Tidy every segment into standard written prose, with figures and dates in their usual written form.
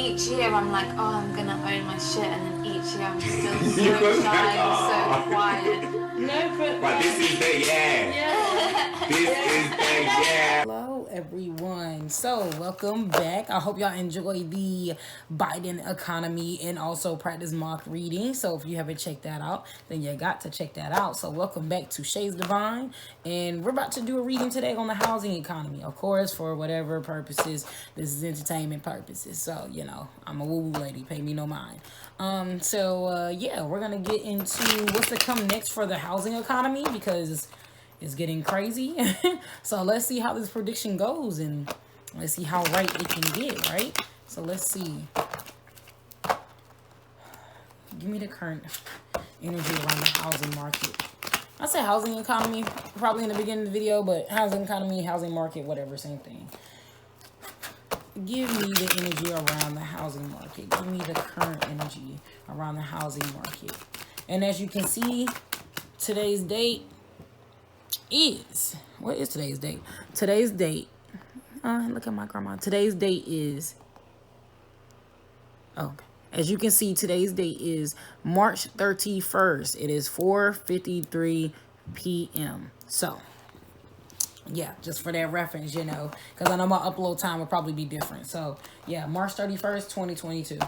each year I'm like, oh, I'm gonna own my shit, and then each year I'm still so shy and so quiet. No, but this is the Yeah. This is the Hello everyone, so welcome back. I hope y'all enjoy the Biden economy and also practice mock reading. So if you haven't checked that out, then you got to check that out. So welcome back to Shay's Divine, and we're about to do a reading today on the housing economy, of course, for whatever purposes. This is entertainment purposes, so you know, I'm a woo-woo lady, pay me no mind. Yeah, we're gonna get into what's to come next for the housing economy, because it's getting crazy. So let's see how this prediction goes, and let's see how right it can get, right? So let's see. Give me the current energy around the housing market. I say housing economy probably in the beginning of the video, but housing economy, housing market, whatever, same thing. Give me the energy around the housing market. Give me the current energy around the housing market. And as you can see, today's date is, what is today's date? Today's date, look at my grandma. Today's date is, okay. As you can see, today's date is March 31st. It is 4:53 p.m. So, yeah, just for that reference, you know, because I know my upload time will probably be different. So, yeah, March 31st, 2022.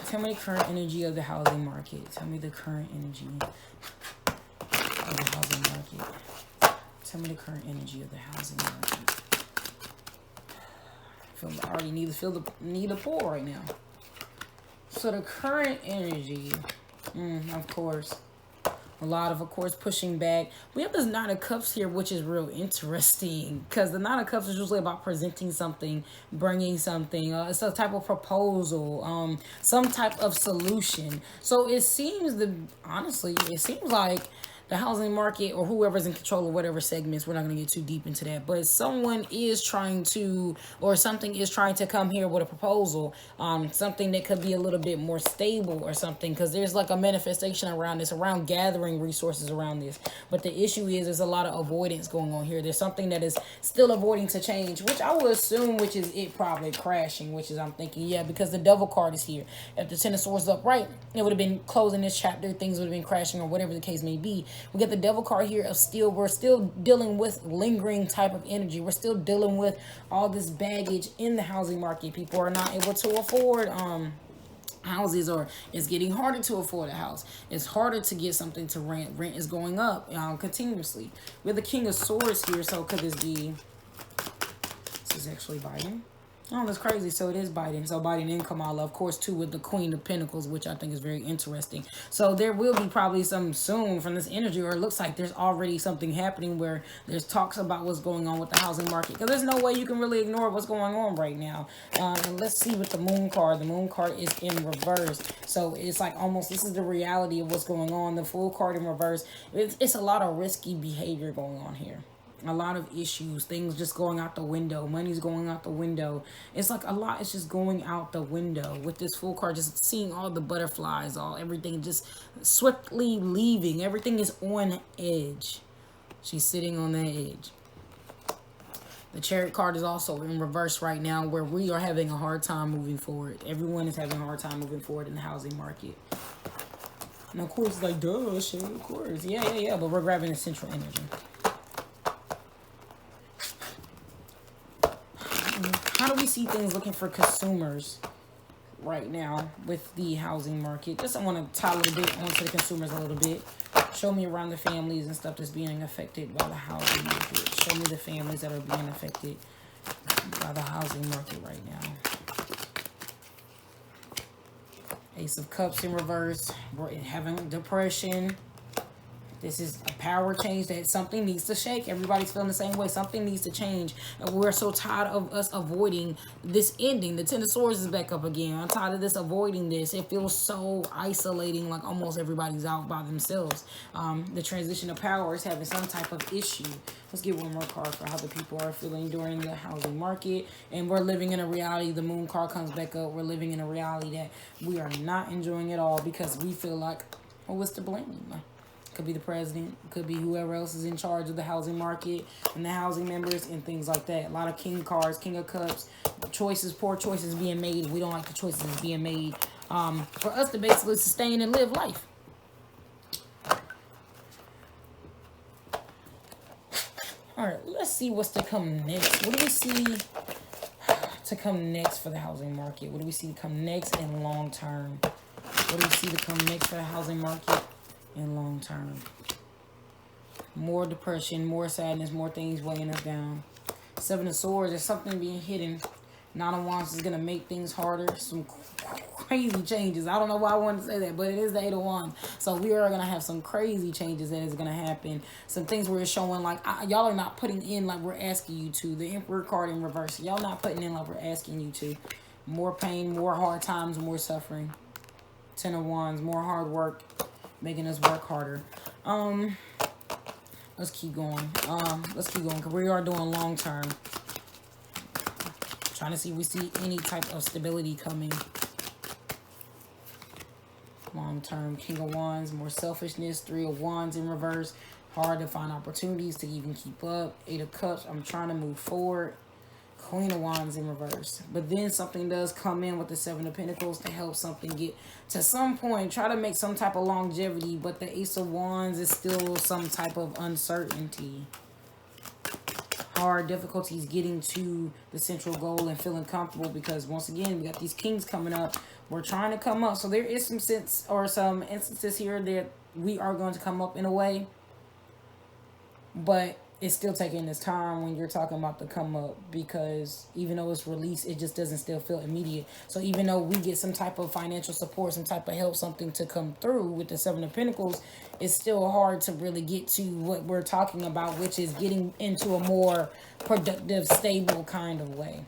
Tell me the current energy of the housing market. Tell me the current energy of the housing market. Tell me the current energy of the housing market. I already need the pull right now. So the current energy, of course, a lot of course, pushing back. We have this Nine of Cups here, which is real interesting, because the Nine of Cups is usually about presenting something, bringing something. It's a type of proposal, some type of solution. So it seems honestly, it seems like the housing market, or whoever's in control of whatever segments, we're not going to get too deep into that, but someone is trying to, or something is trying to come here with a proposal, something that could be a little bit more stable or something, because there's like a manifestation around this, around gathering resources around this. But the issue is there's a lot of avoidance going on here. There's something that is still avoiding to change, which I would assume, which is it probably crashing, which is I'm thinking, yeah, because the Devil card is here. If the Ten of Swords is upright, it would have been closing this chapter, things would have been crashing, or whatever the case may be. We get the Devil card here of steel. We're still dealing with lingering type of energy. We're still dealing with all this baggage in the housing market. People are not able to afford houses, or it's getting harder to afford a house. It's harder to get something to rent. Rent is going up continuously. We have the King of Swords here. So could this be, this is actually Biden? Oh, that's crazy. So it is Biden. So Biden and Kamala, of course, too, with the Queen of Pentacles, which I think is very interesting. So there will be probably some soon from this energy, or it looks like there's already something happening where there's talks about what's going on with the housing market. Because there's no way you can really ignore what's going on right now. And let's see with the Moon card. The Moon card is in reverse. So it's like almost, this is the reality of what's going on. The Fool card in reverse. It's a lot of risky behavior going on here. A lot of issues, things just going out the window, money's going out the window. It's like a lot is just going out the window with this Fool card, just seeing all the butterflies, everything just swiftly leaving. Everything is on edge. She's sitting on that edge. The Chariot card is also in reverse right now, where we are having a hard time moving forward. Everyone is having a hard time moving forward in the housing market. And of course, like, duh, shit, of course. Yeah, but we're grabbing the central energy. How do we see things looking for consumers right now with the housing market? Just I want to tie a little bit onto the consumers a little bit. Show me around the families and stuff that's being affected by the housing market. Show me the families that are being affected by the housing market right now. Ace of Cups in reverse. We're having depression. This is a power change that something needs to shake. Everybody's feeling the same way. Something needs to change. And we're so tired of us avoiding this ending. The Ten of Swords is back up again. I'm tired of this avoiding this. It feels so isolating, like almost everybody's out by themselves. The transition of power is having some type of issue. Let's get one more card for how the people are feeling during the housing market. And we're living in a reality. The Moon card comes back up. We're living in a reality that we are not enjoying at all, because we feel like, oh, what's to blame? Could be the president. Could be whoever else is in charge of the housing market and the housing members and things like that. A lot of king cards, king of cups, choices, poor choices being made. We don't like the choices being made for us to basically sustain and live life. All right, let's see what's to come next. What do we see to come next for the housing market? What do we see to come next in long term? What do we see to come next for the housing market in long term? More depression, more sadness, more things weighing us down. Seven of Swords, there's something being hidden. Nine of Wands is going to make things harder. Some crazy changes. I don't know why I wanted to say that, but it is the Eight of Wands. So we are going to have some crazy changes that is going to happen. Some things where it's showing like, y'all are not putting in like we're asking you to. The Emperor card in reverse. Y'all not putting in like we're asking you to. More pain, more hard times, more suffering. Ten of Wands, more hard work, making us work harder. Let's keep going. Let's keep going because we are doing long term. Trying to see if we see any type of stability coming. Long term. King of Wands, more selfishness. Three of Wands in reverse. Hard to find opportunities to even keep up. Eight of Cups, I'm trying to move forward. Queen of Wands in reverse. But then something does come in with the Seven of Pentacles to help something get to some point. Try to make some type of longevity. But the Ace of Wands is still some type of uncertainty. Hard difficulties getting to the central goal and feeling comfortable. Because once again, we got these kings coming up. We're trying to come up. So there is some sense or some instances here that we are going to come up in a way. But it's still taking this time when you're talking about the come up, because even though it's released, it just doesn't still feel immediate. So even though we get some type of financial support, some type of help, something to come through with the Seven of Pentacles, it's still hard to really get to what we're talking about, which is getting into a more productive, stable kind of way.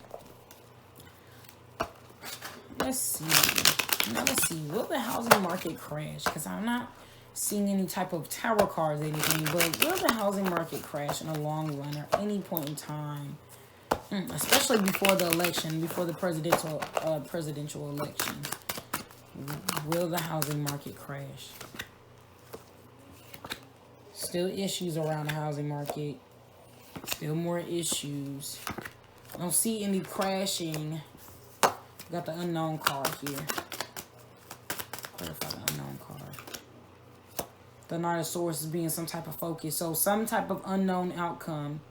Let's see. Now let's see. Will the housing market crash? Because I'm not seeing any type of tower cards or anything, but will the housing market crash in a long run or any point in time, especially before the election, before the presidential election? Will the housing market crash? Still issues around the housing market. Still more issues. I don't see any crashing. Got the unknown card here. Clarify the unknown card. The Knight of Swords is being some type of focus. So some type of unknown outcome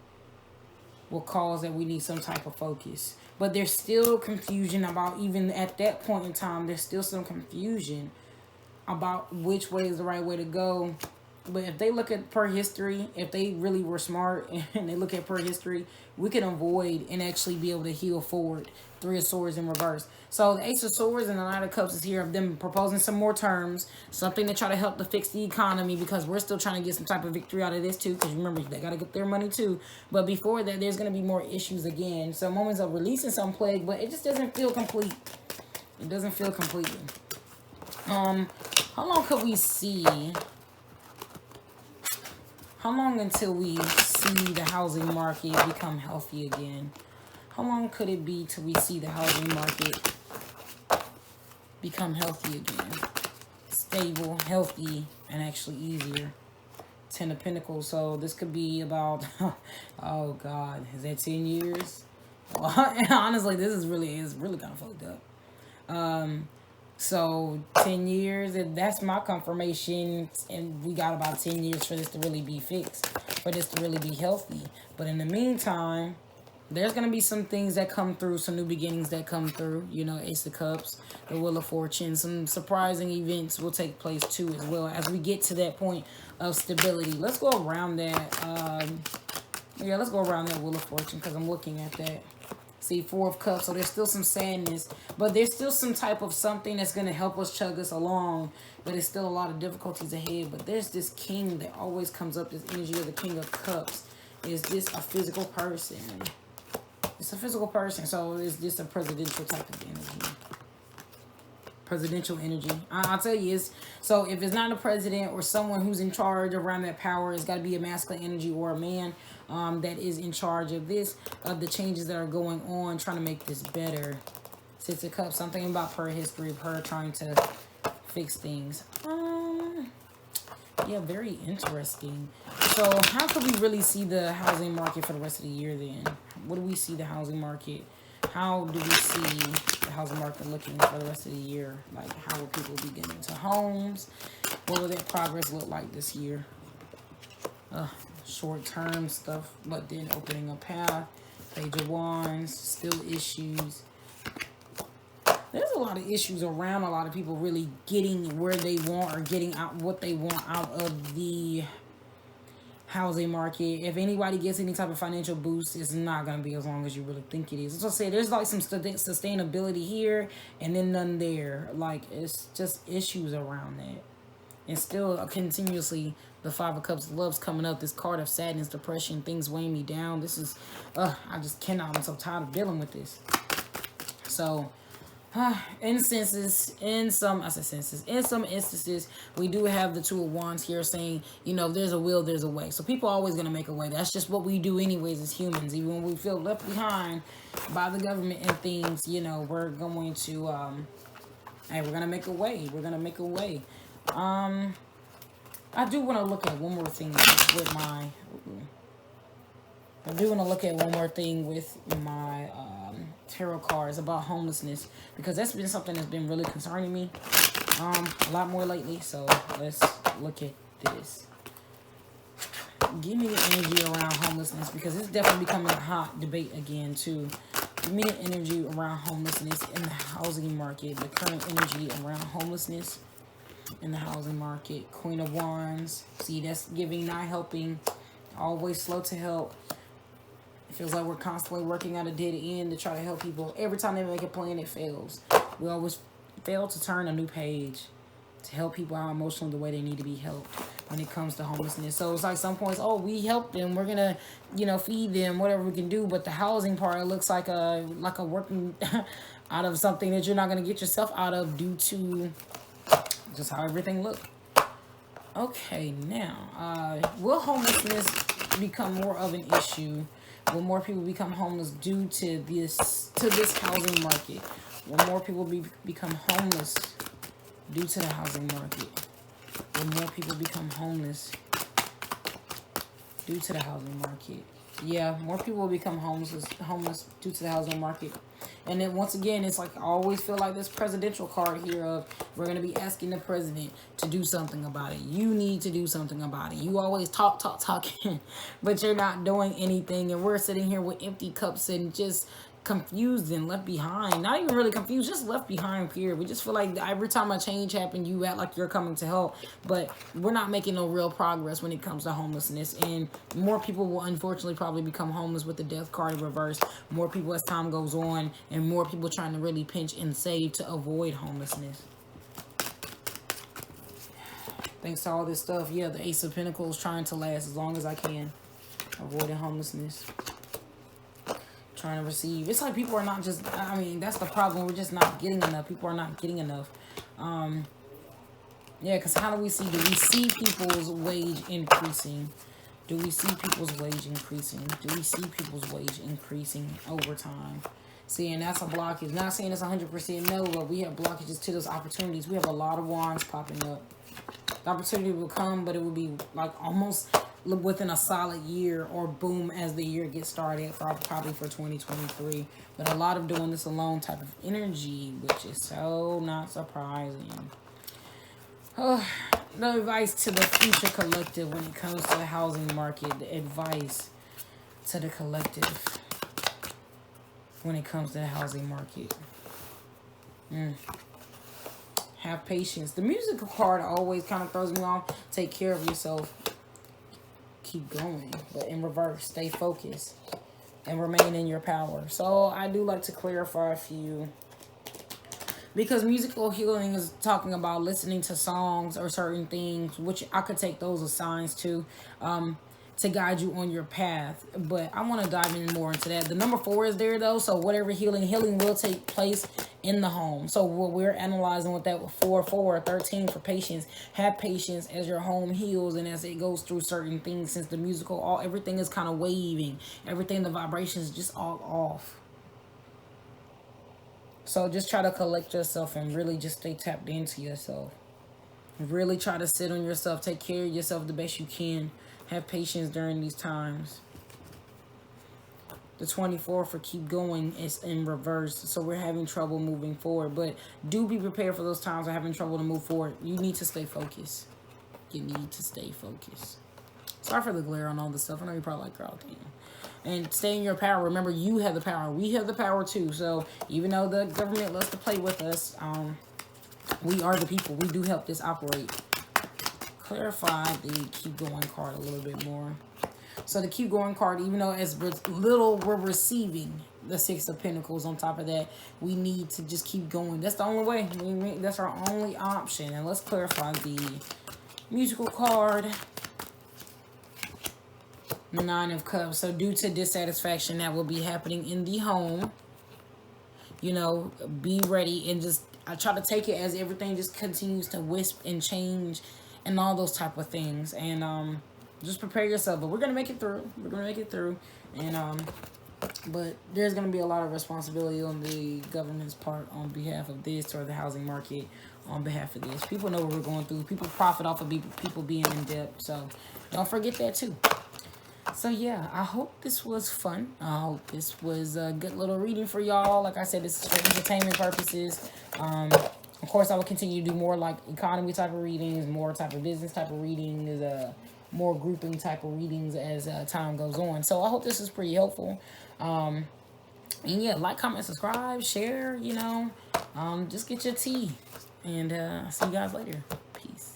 will cause that we need some type of focus. But there's still confusion about, even at that point in time, there's still some confusion about which way is the right way to go. But if they look at per history, if they really were smart and they look at per history, we can avoid and actually be able to heal forward. Three of Swords in reverse. So the Ace of Swords and the Knight of Cups is here of them proposing some more terms. Something to try to help to fix the economy, because we're still trying to get some type of victory out of this too. Because remember, they got to get their money too. But before that, there's going to be more issues again. So moments of releasing some plague, but it just doesn't feel complete. It doesn't feel completely. How long could we see... How long until we see the housing market become healthy again? How long could it be till we see the housing market become healthy again? Stable, healthy, and actually easier. Ten of Pentacles. So this could be about, oh God, is that 10 years? Well, honestly, this is really kind of fucked up. So 10 years, and that's my confirmation, and we got about 10 years for this to really be fixed, for this to really be healthy. But in the meantime, there's going to be some things that come through, some new beginnings that come through, you know, Ace of Cups, the Wheel of Fortune. Some surprising events will take place too as well as we get to that point of stability. Let's go around that. Yeah, let's go around that Wheel of Fortune, because I'm looking at that. See, Four of Cups, so there's still some sadness, but there's still some type of something that's going to help us chug us along, but it's still a lot of difficulties ahead. But there's this king that always comes up, this energy of the King of Cups. Is this a physical person? It's a physical person, so is this a presidential type of energy? Presidential energy. I'll tell you, so if it's not a president or someone who's in charge around that power, it's got to be a masculine energy or a man that is in charge of this, of the changes that are going on, trying to make this better. Six of Cups, something about her history of her trying to fix things. Yeah, very interesting. So how could we really see the housing market for the rest of the year then? What do we see the housing market? How do we see the housing market looking for the rest of the year? Like, how will people be getting into homes? What will that progress look like this year? Short-term stuff, but then opening a path. Page of Wands, still issues. There's a lot of issues around a lot of people really getting where they want or getting out what they want out of the housing market. If anybody gets any type of financial boost, it's not going to be as long as you really think it is. As I say, there's like some sustainability here and then none there. Like, it's just issues around that. And still continuously the Five of Cups, love's coming up. This card of sadness, depression, things weighing me down. This is, I just cannot. I'm so tired of dealing with this. So, in some instances, we do have the Two of Wands here saying, you know, there's a will, there's a way. So people are always going to make a way. That's just what we do anyways as humans. Even when we feel left behind by the government and things, you know, we're going to, hey, we're going to make a way. We're going to make a way. I do want to look at one more thing with my, tarot cards about homelessness, because that's been something that's been really concerning me a lot more lately. So let's look at this. Give me the energy around homelessness, because it's definitely becoming a hot debate again too. Give me the energy around homelessness in the housing market, the current energy around homelessness in the housing market. Queen of Wands. See, that's giving, not helping, always slow to help. It feels like we're constantly working at a dead end to try to help people. Every time they make a plan, it fails. We always fail to turn a new page to help people out emotionally the way they need to be helped when it comes to homelessness. So it's like some points, oh, we help them, we're gonna, you know, feed them, whatever we can do. But the housing part, it looks like a working out of something that you're not gonna get yourself out of due to just how everything looks. Okay, now, will homelessness become more of an issue? Will more people become homeless due to this housing market? Will more people become homeless due to the housing market? Will more people become homeless due to the housing market? Yeah, more people will become homeless due to the housing market. And then once again, it's like I always feel like this presidential card here of we're going to be asking the president to do something about it. You need to do something about it. You always talking, but you're not doing anything. And we're sitting here with empty cups and just confused and left behind. Not even really confused, just left behind, period. We just feel like every time a change happens, you act like you're coming to help, but we're not making no real progress when it comes to homelessness. And more people will unfortunately probably become homeless with the death card in reverse. More people as time goes on, and more people trying to really pinch and save to avoid homelessness. Thanks to all this stuff, yeah, the Ace of Pentacles trying to last as long as I can, avoiding homelessness. Trying to receive. It's like people are not just, I mean, that's the problem. We're just not getting enough. People are not getting enough. Yeah, because how do we see? Do we see people's wage increasing? Do we see people's wage increasing? Do we see people's wage increasing over time? See, and that's a blockage. Not saying it's 100% no, but we have blockages to those opportunities. We have a lot of wands popping up. The opportunity will come, but it will be like almost within a solid year, or boom as the year gets started, probably for 2023. But a lot of doing this alone type of energy, which is so not surprising. No advice to the future collective when it comes to the housing market. The advice to the collective when it comes to the housing market. Have patience. The musical card always kind of throws me off. Take care of yourself. Keep going, but in reverse, stay focused and remain in your power. So I do like to clarify a few, because musical healing is talking about listening to songs or certain things, which I could take those as signs too, to guide you on your path. But I want to dive in more into that. The number 4 is there though, so whatever healing will take place in the home. So what we're analyzing with that, with 4, 13 for patience. Have patience as your home heals and as it goes through certain things, since the musical, everything is kind of waving. Everything, the vibration is just all off. So just try to collect yourself and really just stay tapped into yourself. Really try to sit on yourself. Take care of yourself the best you can. Have patience during these times. The 24 for keep going is in reverse. So we're having trouble moving forward. But do be prepared for those times of having trouble to move forward. You need to stay focused. You need to stay focused. Sorry for the glare on all this stuff. I know you're probably like, girl, damn. And stay in your power. Remember, you have the power. We have the power too. So even though the government loves to play with us, we are the people. We do help this operate. Clarify the keep going card a little bit more. So the keep going card, even though as little we're receiving the 6 of Pentacles on top of that, we need to just keep going. That's the only way. That's our only option. And let's clarify the musical card. 9 of Cups. So due to dissatisfaction that will be happening in the home, you know, be ready and just, I try to take it as everything just continues to wisp and change and all those type of things. And just prepare yourself. But we're going to make it through. We're going to make it through. And but there's going to be a lot of responsibility on the government's part on behalf of this, or the housing market on behalf of this. People know what we're going through. People profit off of people being in debt. So don't forget that too. So yeah, I hope this was fun. I hope this was a good little reading for y'all. Like I said, this is for entertainment purposes. Of course, I will continue to do more like economy type of readings, more type of business type of readings, more grouping type of readings as time goes on. So I hope this is pretty helpful. And yeah, like, comment, subscribe, share, you know. Just get your tea. And see you guys later. Peace.